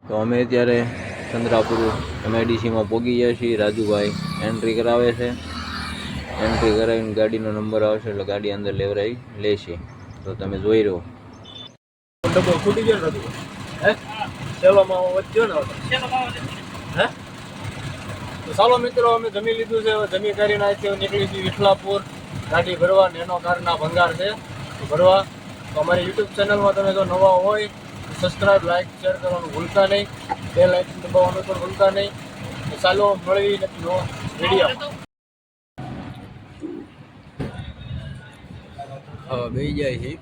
તો અમે અત્યારે ચંદ્રાપુર એમઆઈડીસીમાં પહોંચી ગયા છીએ. રાજુભાઈ એન્ટ્રી કરાવે છે. એન્ટ્રી કરાવીને ગાડીનો નંબર આવશે એટલે ગાડી અંદર લેવરાવી લેશે. તો તમે જોઈ રહ્યો. ડબ્બો ફૂટી ગયો ને હે સેલોમાં વધ્યો ને હે. તો ચાલો મિત્રો, અમે જમી લીધું છે. હવે જમી કરીને અહીંથી નીકળી છીએ વિઠલાપુર ગાડી ભરવા. નેનો કારના ભંગાર છે ભરવા. તો અમારી યુટ્યુબ ચેનલમાં તમે જો નવા હોય સબસ્ક્રાઈબ, લાઈક, શેર કરવાનું ભૂલતા નહીં. બે લાઈક દબાવવાનું પણ ભૂલતા નહીં. તો ચાલો મળવી નો વિડીયો. હવે બેસી જાય છે.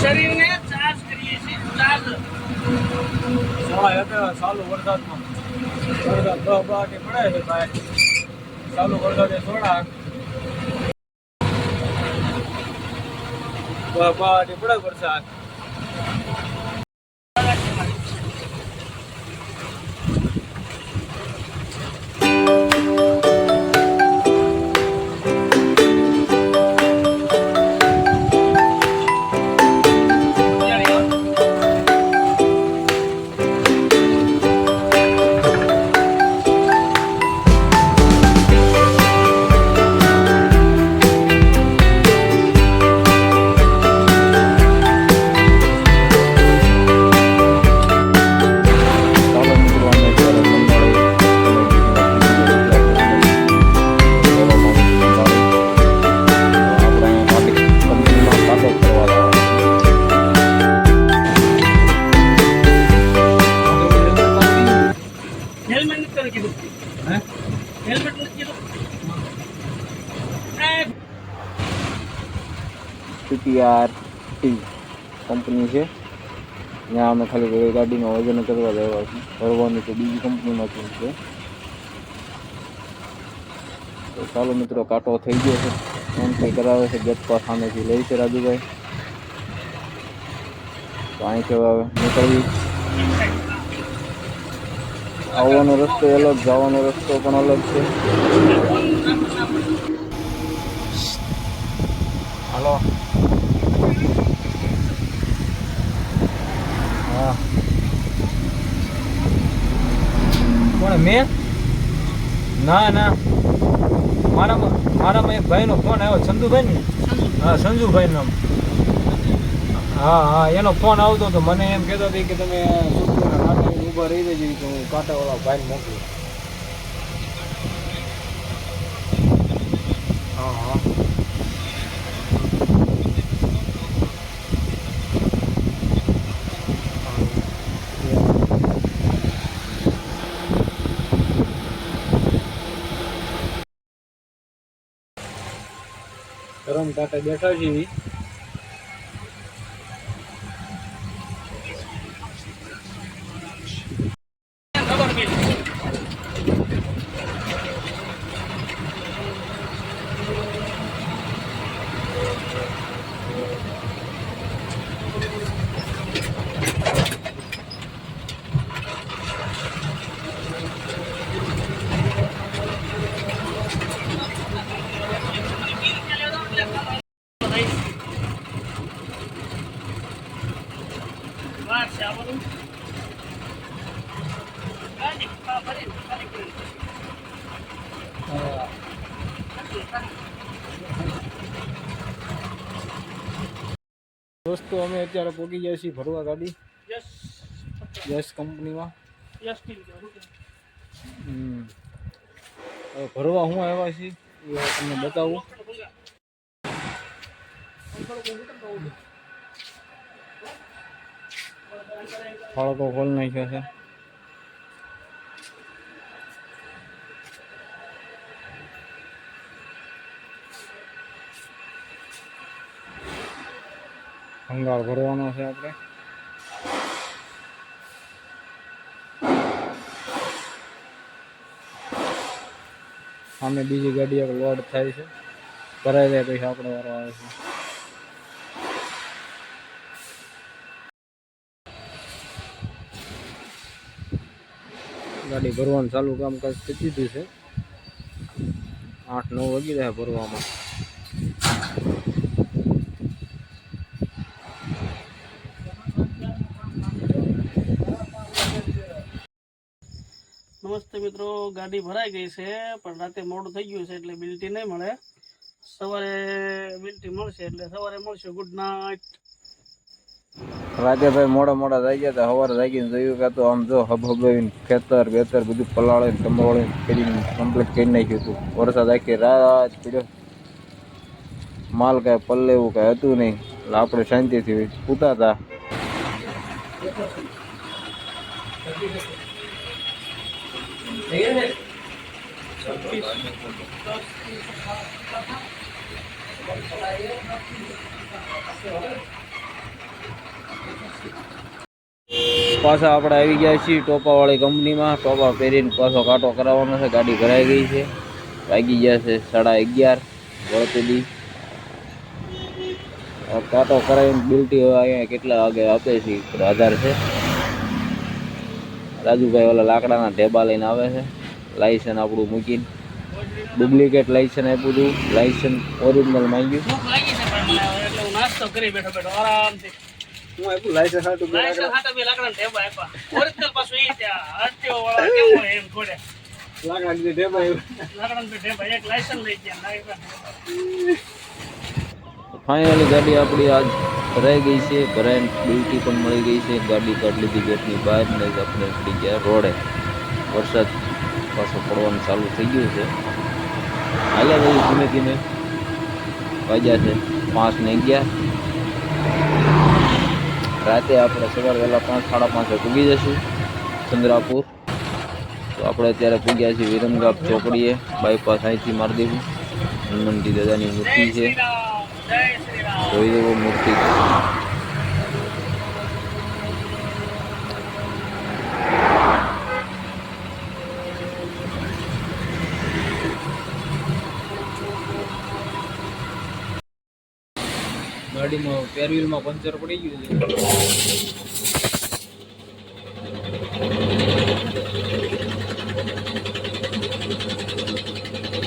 શરીરને ચાર્જ કરીએ છીએ. ચાર્જ ચાલુ વરસાદમાં વરસાદ બહાટી પડે છે ભાઈ. ચાલુ વરસાદે સોડા બહાટી પડે વરસાદ. PTRT કંપની છે. ત્યાં અમે ખાલી ગાડીનો વજન કરવા જવા છીએ. ભરવાની તો બીજી કંપનીમાંથી છે. તો ચાલો મિત્રો, કાંટો થઈ ગયો છે. એન્ટ્રી કરાવે છે. ગેટ પર સામેથી લે છે રાજુભાઈ. તો અહીંથી હવે નીકળવી. આવવાનો રસ્તો અલગ, જવાનો રસ્તો પણ અલગ છે. હાલો. હા કોણ મેં? ના મારામાં એક ભાઈનો ફોન આવ્યો. ચંદુભાઈ ને? હા, સંજુભાઈનો. હા એનો ફોન આવતો હતો. મને એમ કહેતો હતો કે તમે કાંટા ઊભા રહી જજો, તો હું કાંટાવાળા ભાઈને મોકલું. હા ગરમ કાંટા બેઠા છીએ. લઈશ વાર છે આવવાનું ગાડી ફરી કરી દોસ્તો અમે અત્યારે પહોંચી ગયા છીએ ભરવા ગાડી યસ યસ કંપનીમાં. યસ ટીમ કે હવે ભરવા હું આવ્યા છીએ એ તમને બતાવું. ફાળકો ખોલી નાખ્યો છે. ભંગાર ભરવાનો છે આપણે. સામે બીજી ગાડી એક લોડ થાય છે, ભરાઈ જાય પછી આપણો વારો આવે છે. ગાડી ભરવાનું ચાલુ કામકાજ કરી દીધું છે. 8-9 વાગી જાય ભરવામાં. નમસ્તે મિત્રો, ગાડી ભરાઈ ગઈ છે પણ રાતે મોડું થઈ ગયું છે એટલે બિલ્ટી નહીં મળે. સવારે બિલ્ટી મળશે એટલે સવારે મળશે. Good night. રાતે ભાઈ મોડા થઈ ગયા હતા. સવારે જાગીને જોયું કે તો આમ જો હબહબાવીને ખેતર બેતર બધું પલાળીને કમળીને કરીને કમ્પ્લીટ કરી નાખ્યું હતું. વરસાદ આખી રાત પડ્યો, માલ કાંઈ પલ્લે એવું કાંઈ હતું નહીં એટલે આપણે શાંતિથી સૂતા હતા. પાછા આપણે આવી ગયા છીએ ટોપાવાળી કંપનીમાં. ટોપા પહેરીને પાછો કાંટો કરાવવાનો છે. ગાડી ભરાઈ ગઈ છે. વાગી ગયા છે 11:30 વળતેલી. કાંટો કરાવીને બિલ્ટી અહીંયા કેટલા વાગે આપે છે આધાર છે. રાજુભાઈ ઓલા લાકડાના ઢેબા લઈને આવે છે. લાયસન્સ આપણું મૂકીને ડુપ્લિકેટ લાયસન્સ આપ્યું હતું. લાયસન્સ ઓરિજિનલ માંગ્યું. ભૂખ લાગી છે ભાઈ મને હવે એટલે હું નાસ્તો કરી બેઠો આરામથી. હું આપ્યું લાયસન્સ હાટું લાયસન્સ હાટો બે લાકડાના ટેબા આપ્યા. ઓરિજિનલ પાછું ઈ ત્યાં આરટીઓ વાળા કેમ હોય એમ ઘોડે લાકડા દીધે ઢેબા લાકડાના ટેબા એક લાયસન્સ લઈ ગયા લાકડાના. ફાઇનલી ગાડી આપણી આજ ભરાઈ ગઈ છે. ભરાઈને બિલ્ટી પણ મળી ગઈ છે. ગાડી કાઢી લીધી ગેટની બહાર ને આપણે નીકળી ગયા રોડે. વરસાદ પાછો પડવાનું ચાલુ થઈ ગયું છે. હાલ્યા ભાઈ ધીમે ધીમે. વાગ્યા છે 5:11. રાતે આપણે સવારે વહેલા 5-5:30 પૂગી જશું ચંદ્રાપુર. તો આપણે અત્યારે પૂગ્યા છીએ વિરમગામ ચોકડીએ. બાયપાસ અહીંથી મારી દેવું. હનુમાનજી દાદાની મૂર્તિ છે, જય શ્રી રામ. જોઈ દેવો મૂર્તિ. ગાડીમાં પેરવીલમાં પંચર પડી ગયું છે.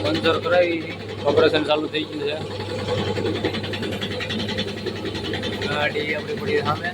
પંચર કરાવી ઓપરેશન ચાલુ થઈ ગયું છે. ગાડી આપણી પડી સામે.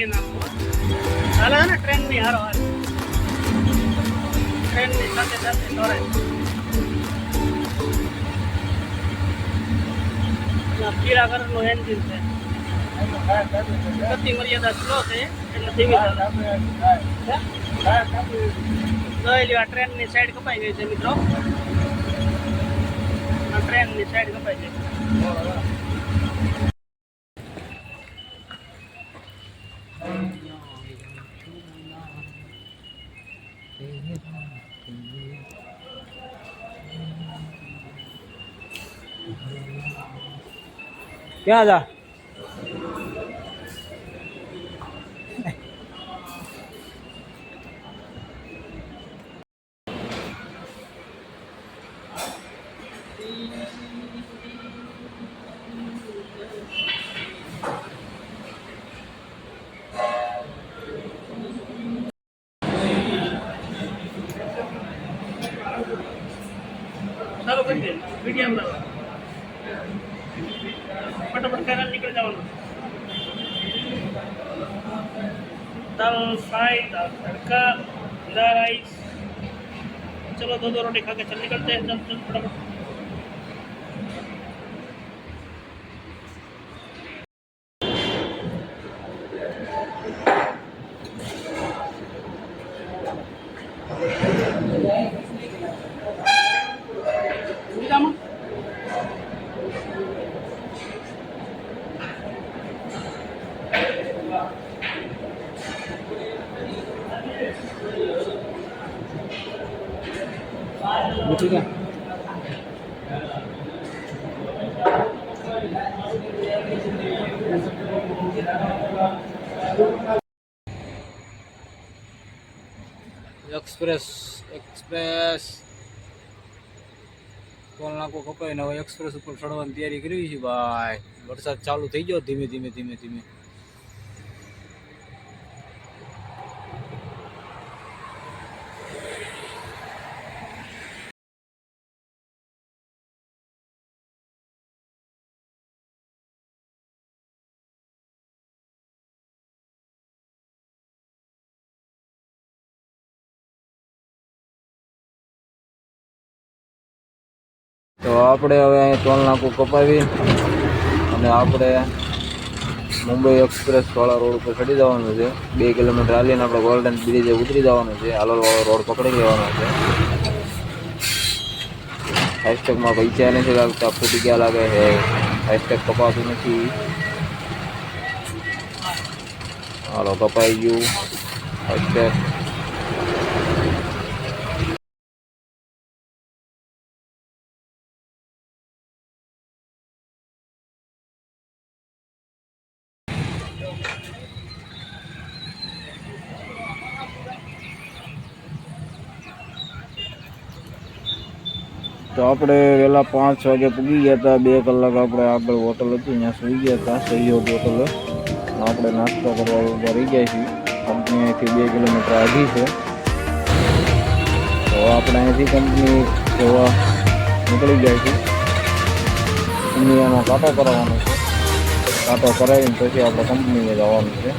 એન્જિન આનું હાલે ને ટ્રેનની હારો હાલે ટ્રેનની સાથે સાથે દોરે પીળા કલરનું એન્જિન છે ગતિ મર્યાદા સ્લો છે એટલે ધીમી ચાલે આ ટ્રેનની સાઈડ કપાઈ ગઈ છે મિત્રો આ ટ્રેનની સાઈડ કપાઈ ગઈ ક્યાં જા ચાલો કરી દે મીડિયમ લાવો फटाफट कैनल निकल जाओ दाल फ्राई दाल तड़का जीरा राइस चलो दो रोटी खा के चल निकलते हैं चल चल फटाफट ठीक है एक्सप्रेस एक्सप्रेस टोल नाको कपाई ने एक्सप्रेस ऊपर चढ़વાની તૈયારી કરી છે ભાઈ વરસાદ ચાલુ થઈ ગયો ધીમે ધીમે ધીમે ધીમે તો આપણે હવે અહીં ટોલ નાકું કપાવી અને આપણે મુંબઈ એક્સપ્રેસ વાળા રોડ ઉપર ચડી જવાનું છે 2 કિલોમીટર હાલીને આપણે ગોલ્ડન બ્રિજે ઉતરી જવાનું છે હાલોલવાળો રોડ પકડી લેવાનો છે ફાસ્ટેગમાં પૈસા નથી લાગતા ફૂટી ગયા લાગે છે ફાસ્ટેગ કપાતું નથી હાલો કપાઈ ગયું ફાસ્ટેગ તો આપણે વહેલા 5 વાગે પૂગી ગયા હતા 2 કલાક આપણે આગળ હોટલ હતી ત્યાં સુઈ ગયા હતા સહયોગ હોટલ આપણે નાસ્તો કરવા ઉભા રહી ગયા છીએ કંપની અહીંથી 2 કિલોમીટર આધી છે તો આપણે અહીંથી કંપની જવા નીકળી ગયા છીએ ઇન્ડિયામાં કાંટો કરાવવાનો છે કાંટો કરાવીને પછી આપણે કંપનીએ જવાનું છે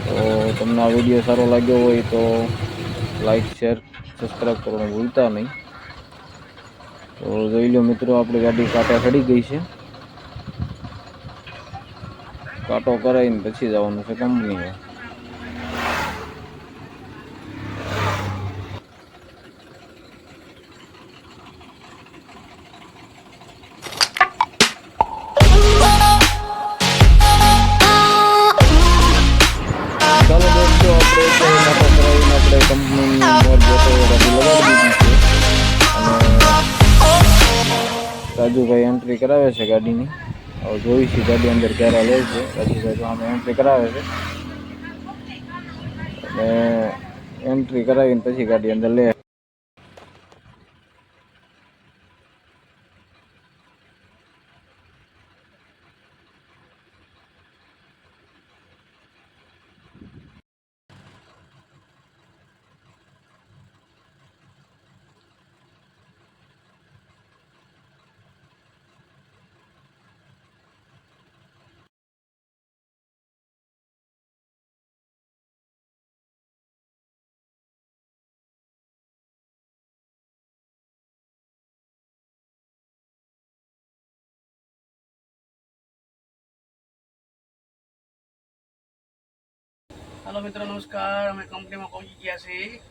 તો તમને આ વિડીયો સારો લાગ્યો હોય તો લાઈક શેર સબસ્ક્રાઈબ કરવાનું ભૂલતા નહીં તો જોઈ લો મિત્રો આપણી ગાડી કાંટા ચડી ગઈ છે કાંટો કરાવીને પછી જવાનું છે કંપનીએ ચાલો દોસ્તો આપણે કાંટો કરાવીને આપણે કંપનીની મોર બોટો ગાડી લગાડી દીધી છે અને રાજુભાઈ એન્ટ્રી કરાવે છે ગાડીની હવે જોઈશું ગાડી અંદર ક્યારે લે છે રાજુભાઈ તો આમે એન્ટ્રી કરાવે છે અને એન્ટ્રી કરાવીને પછી ગાડી અંદર લે હાલો મિત્રો નમસ્કાર, અમે કંપનીમાં પહોંચી ગયા છીએ.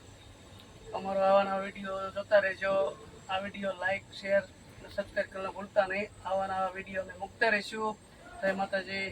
અમારો આવા નવા વિડીયો જોતા રહેજો. આ વિડીયો લાઈક શેર અને સબસ્ક્રાઈબ કરવાનું ભૂલતા નહીં. આવા નવા વિડીયો અમે મૂકતા રહીશું. જય માતાજી.